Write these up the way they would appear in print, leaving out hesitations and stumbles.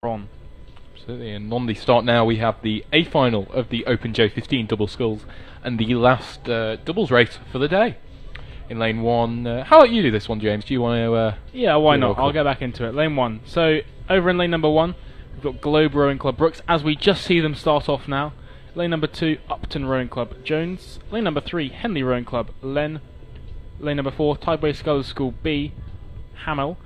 on. Absolutely, and on the start now we have the A final of the Open J15 double sculls and the last doubles race for the day. In lane 1, how about you do this one, James? Do you want to... yeah, why not? I'll get back into it. Lane 1. So, over in lane number 1, we've got Globe Rowing Club Brooks, as we just see them start off now. Lane number 2, Upton Rowing Club Jones. Lane number 3, Henley Rowing Club Len. Lane number 4, Tideway Scholars School B, Hamel.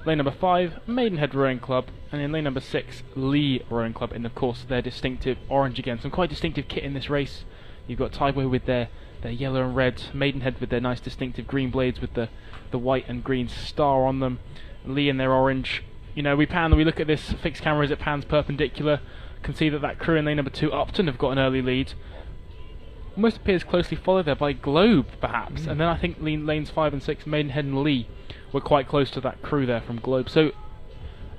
Lane number 5, Maidenhead Rowing Club. And in lane number 6, Lee Rowing Club, in of course their distinctive orange again. Some quite distinctive kit in this race. You've got Tideway with their yellow and red, Maidenhead with their nice distinctive green blades with the white and green star on them, Lee in their orange. You know, we look at this fixed camera as it pans perpendicular, can see that crew in lane number 2, Upton, have got an early lead. Almost appears closely followed there by Globe, perhaps, and then I think lanes 5 and 6, Maidenhead and Lee, were quite close to that crew there from Globe. So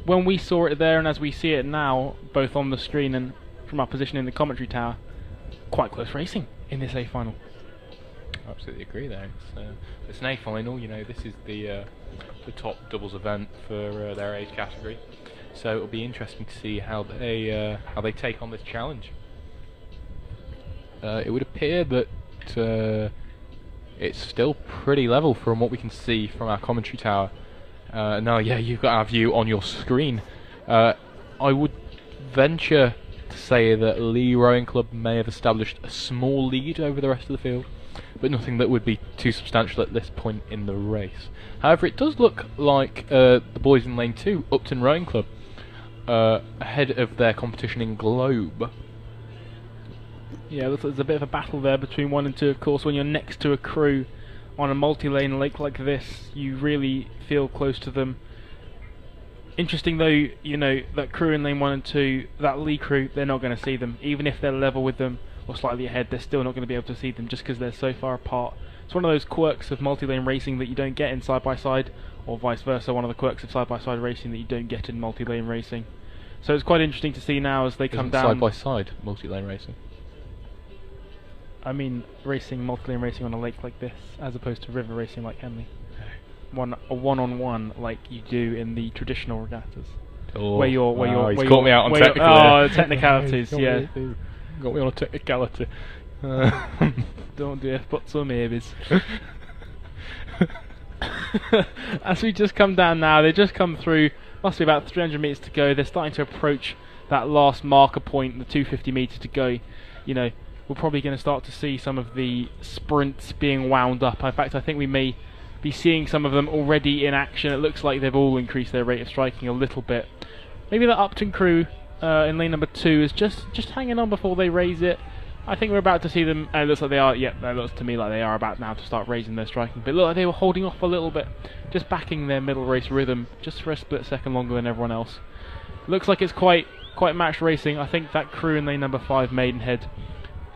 when we saw it there and as we see it now, both on the screen and from our position in the commentary tower, quite close racing in this A final. I absolutely agree there. It's an A final, you know, this is the top doubles event for their age category. So it'll be interesting to see how they take on this challenge. It would appear that it's still pretty level from what we can see from our commentary tower. Now, yeah, you've got our view on your screen. I would venture to say that Lee Rowing Club may have established a small lead over the rest of the field, but nothing that would be too substantial at this point in the race. However, it does look like the boys in lane 2, Upton Rowing Club, ahead of their competition in Globe. Yeah, looks like there's a bit of a battle there between 1 and 2, of course. When you're next to a crew on a multi-lane lake like this, you really feel close to them. Interesting though, you know, that crew in lane 1 and 2, that Lee crew, they're not going to see them. Even if they're level with them or slightly ahead, they're still not going to be able to see them just because they're so far apart. It's one of those quirks of multi-lane racing that you don't get in side-by-side, or vice versa, one of the quirks of side-by-side racing that you don't get in multi-lane racing. So it's quite interesting to see now as they come down. Side-by-side multi-lane racing? I mean racing, multi-lane racing on a lake like this, as opposed to river racing like Henley. A one-on-one like you do in the traditional regattas. Oh, he's caught me out on technical. Oh, technicalities, yeah. Got me on a technicality. Don't do F-buts or maybes. As we just come down now, they just come through, must be about 300 metres to go. They're starting to approach that last marker point, the 250 metres to go. You know, we're probably going to start to see some of the sprints being wound up. In fact, I think we may be seeing some of them already in action. It looks like they've all increased their rate of striking a little bit. Maybe the Upton crew in lane number 2 is just hanging on before they raise it. I think we're about to see them. It looks like they are. Yep, it looks to me like they are about now to start raising their striking. But look, like they were holding off a little bit, just backing their middle race rhythm just for a split second longer than everyone else. Looks like it's quite matched racing. I think that crew in lane number 5, Maidenhead,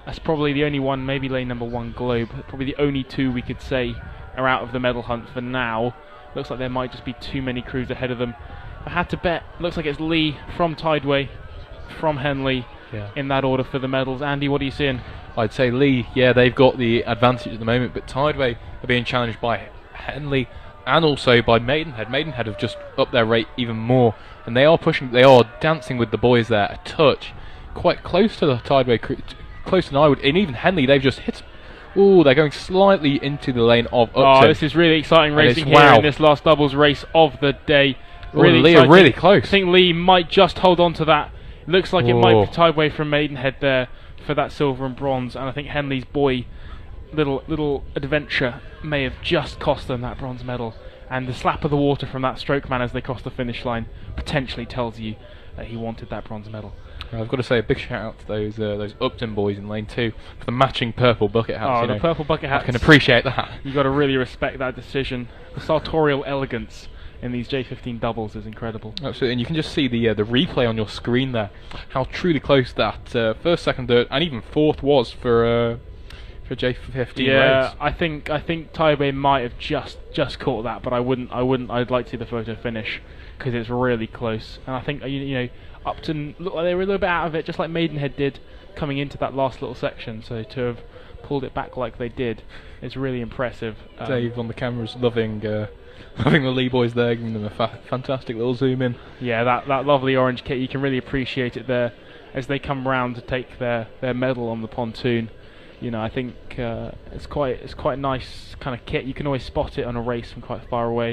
that's probably the only one. Maybe lane number 1, Globe. Probably the only two we could say are out of the medal hunt for now. Looks like there might just be too many crews ahead of them. I had to bet. Looks like it's Lee from Tideway, from Henley, in that order for the medals. Andy, what are you seeing? I'd say Lee, yeah, they've got the advantage at the moment, but Tideway are being challenged by Henley and also by Maidenhead. Maidenhead have just upped their rate even more, and they are dancing with the boys there a touch, quite close to the Tideway crew, closer than I would, and even Henley, they've just hit. Ooh, they're going slightly into the lane of Upton. Oh, this is really exciting racing here in this last doubles race of the day. Really Lee are really close. I think Lee might just hold on to that. It looks like it might be Tideway from Maidenhead there for that silver and bronze, and I think Henley's boy, little adventure, may have just cost them that bronze medal. And the slap of the water from that stroke man as they cross the finish line potentially tells you that he wanted that bronze medal. I've got to say a big shout out to those Upton boys in lane 2 for the matching purple bucket hats. Oh, the purple bucket hats. I can appreciate that. You've got to really respect that decision. The sartorial elegance in these J15 doubles is incredible. Absolutely, and you can just see the replay on your screen there, how truly close that first, second, third, and even fourth was for J15 yeah, race. I think Tideway might have just caught that, but I wouldn't. I'd like to see the photo finish because it's really close, and I think you know. Upton looked like they were a little bit out of it, just like Maidenhead did coming into that last little section. So to have pulled it back like they did is really impressive. Dave on the camera's loving loving the Lee boys there, giving them a fantastic little zoom in. Yeah, that lovely orange kit, you can really appreciate it there as they come round to take their medal on the pontoon. You know, I think it's quite a nice kind of kit. You can always spot it on a race from quite far away.